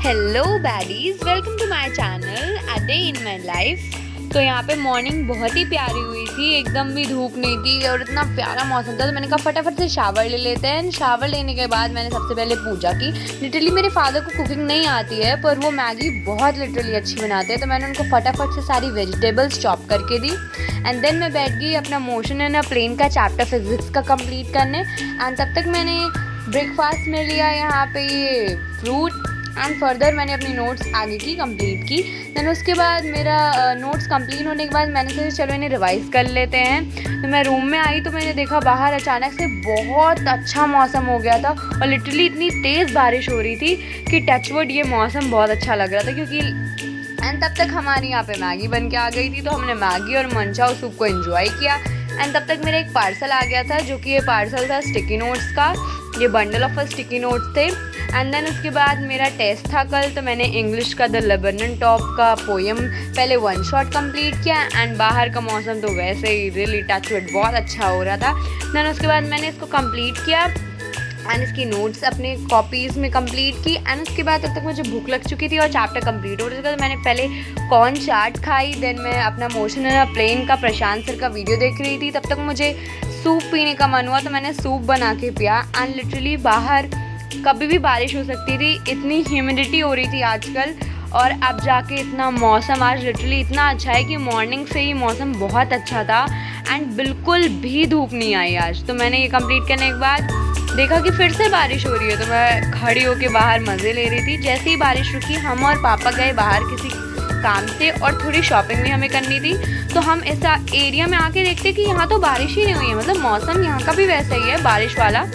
Hello baddies, welcome to my channel a day in my life. तो यहाँ पे morning बहुत ही प्यारी हुई थी, एकदम भी धूप नहीं थी और इतना प्यारा मौसम था। तो मैंने कहा फटाफट से शावर ले लेते हैं। शावर लेने के बाद मैंने सबसे पहले पूजा की। लिटरली मेरे फादर को कुकिंग नहीं आती है, पर वो मैगी बहुत लिटरली अच्छी बनाते हैं। तो मैंने उनको फटाफट से सारी वेजिटेबल्स चॉप करके दी एंड देन मैं बैठ गई अपना मोशन एंड प्लेन का चैप्टर फिजिक्स का कंप्लीट करने। एंड तब तक मैंने ब्रेकफास्ट में लिया यहाँ पे ये फ्रूट एंड फर्दर मैंने अपनी नोट्स आगे की कंप्लीट की। देन उसके बाद मेरा नोट्स कंप्लीट होने के बाद मैंने सोचा चलो इन्हें रिवाइज़ कर लेते हैं। तो मैं रूम में आई तो मैंने देखा बाहर अचानक से बहुत अच्छा मौसम हो गया था और लिटरली इतनी तेज़ बारिश हो रही थी कि टचवुड ये मौसम बहुत अच्छा लग रहा था। क्योंकि एंड तब तक हमारे यहाँ पे मैगी बन के आ गई थी, तो हमने मैगी और मंचाओ सूप को एंजॉय किया। एंड तब तक मेरा एक पार्सल आ गया था, जो कि ये पार्सल था स्टिकी नोट्स का। ये बंडल ऑफ स्टिकी नोट्स थे। एंड देन उसके बाद मेरा टेस्ट था कल, तो मैंने इंग्लिश का द लेबनन टॉप का पोएम पहले वन शॉट कंप्लीट किया। एंड बाहर का मौसम तो वैसे ही रियली टच विद बहुत अच्छा हो रहा था। देन उसके बाद मैंने इसको कंप्लीट किया एंड इसकी नोट्स अपने कॉपीज़ में कंप्लीट की। एंड उसके बाद तब तक मुझे भूख लग चुकी थी और चैप्टर कंप्लीट हो चुका था। तो मैंने पहले कॉर्न चाट खाई, देन मैं अपना मोशन एंड प्लेन का प्रशांत सर का वीडियो देख रही थी। तब तक मुझे सूप पीने का मन हुआ, तो मैंने सूप बना के पिया। एंड लिटरली बाहर कभी भी बारिश हो सकती थी, इतनी ह्यूमिडिटी हो रही थी आजकल, और अब जाके इतना मौसम आज लिटरली इतना अच्छा है कि मॉर्निंग से ही मौसम बहुत अच्छा था एंड बिल्कुल भी धूप नहीं आई आज। तो मैंने ये कंप्लीट करने के बाद देखा कि फिर से बारिश हो रही है, तो मैं खड़ी होके बाहर मज़े ले रही थी। जैसे ही बारिश रुकी हम और पापा गए बाहर किसी काम से और थोड़ी शॉपिंग भी हमें करनी थी। तो हम इस एरिया में आके देखते कि यहाँ तो बारिश ही नहीं हुई है, मतलब मौसम यहाँ का भी वैसा ही है बारिश वाला,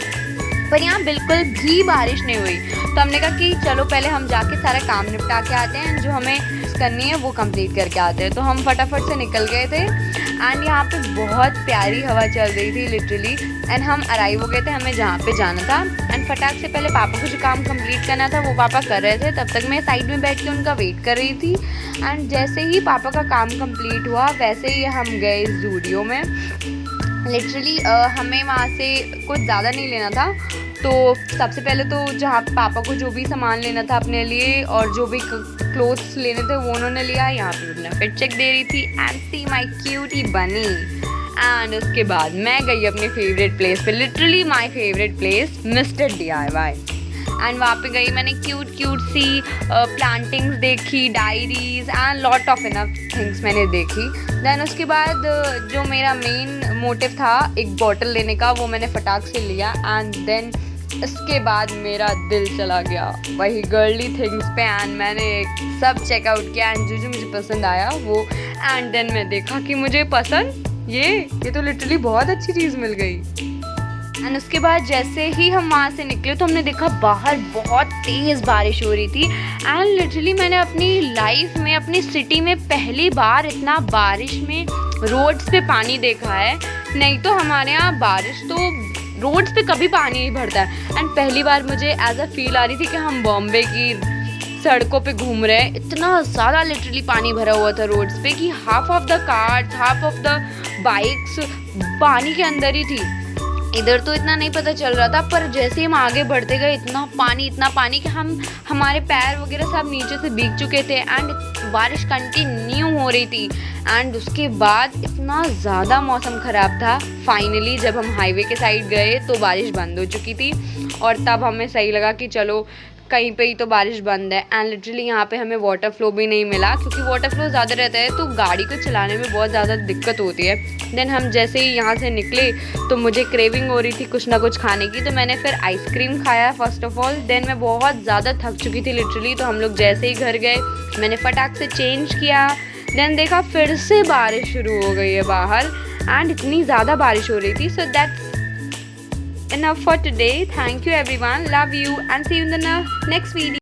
पर यहाँ बिल्कुल भी बारिश नहीं हुई। तो हमने कहा कि चलो पहले हम जाके सारा काम निपटा के आते हैं, जो हमें करनी है वो कंप्लीट करके आते हैं। तो हम फटाफट से निकल गए थे एंड यहाँ पे बहुत प्यारी हवा चल रही थी लिटरली। एंड हम अराइव हो गए थे हमें जहाँ पे जाना था। एंड फटाक से पहले पापा को जो काम कंप्लीट करना था वो पापा कर रहे थे, तब तक मैं साइड में बैठ के उनका वेट कर रही थी। एंड जैसे ही पापा का काम कंप्लीट हुआ वैसे ही हम गए जूडियो में। लिटरली हमें वहाँ से कुछ ज़्यादा नहीं लेना था, तो सबसे पहले तो जहाँ पापा को जो भी सामान लेना था अपने लिए और जो भी क्लोथ्स लेने थे वो उन्होंने लिया। यहाँ पे अपना फिट चेक दे रही थी एंड सी माई क्यूटी बनी। एंड उसके बाद मैं गई अपनी फेवरेट प्लेस पे, literally my favourite place mister DIY। And वहाँ पे गई, मैंने क्यूट सी प्लांटिंग्स देखी, diaries and lot of enough things मैंने देखी। देन उसके बाद जो मेरा मेन मोटिव था एक बॉटल लेने का, वो मैंने फटाक से लिया। एंड देन इसके बाद मेरा दिल चला गया वही गर्ली थिंग्स पे एंड मैंने सब चेकआउट किया एंड जो मुझे पसंद आया वो। एंड देन मैं देखा कि मुझे पसंद ये तो लिटरली बहुत अच्छी चीज़ मिल गई। एंड उसके बाद जैसे ही हम वहाँ से निकले तो हमने देखा बाहर बहुत तेज़ बारिश हो रही थी। एंड लिटरली मैंने अपनी लाइफ में अपनी सिटी में पहली बार इतना बारिश में रोड्स पे पानी देखा है। नहीं तो हमारे यहाँ बारिश तो रोड्स पे कभी पानी नहीं भरता है। एंड पहली बार मुझे एज अ फील आ रही थी कि हम बॉम्बे की सड़कों पे घूम रहे हैं। इतना ज़्यादा लिटरली पानी भरा हुआ था रोड्स पे कि half of the cars half of the bikes पानी के अंदर ही थी। इधर तो इतना नहीं पता चल रहा था, पर जैसे ही हम आगे बढ़ते गए इतना पानी कि हमारे पैर वगैरह सब नीचे से भीग चुके थे। एंड बारिश कंटिन्यू हो रही थी। एंड उसके बाद इतना ज़्यादा मौसम ख़राब था। फाइनली जब हम हाईवे के साइड गए तो बारिश बंद हो चुकी थी और तब हमें सही लगा कि चलो कहीं पे ही तो बारिश बंद है। एंड लिटरली यहाँ पे हमें वाटर फ्लो भी नहीं मिला, क्योंकि वाटर फ्लो ज़्यादा रहता है तो गाड़ी को चलाने में बहुत ज़्यादा दिक्कत होती है। देन हम जैसे ही यहाँ से निकले तो मुझे क्रेविंग हो रही थी कुछ ना कुछ खाने की, तो मैंने फिर आइसक्रीम खाया फर्स्ट ऑफ ऑल। देन मैं बहुत ज़्यादा थक चुकी थी लिटरली, तो हम लोग जैसे ही घर गए मैंने फटाक से चेंज किया। देन देखा फिर से बारिश शुरू हो गई है बाहर एंड इतनी ज़्यादा बारिश हो रही थी। So that's enough for today. Thank you everyone, love you and see you in the next video.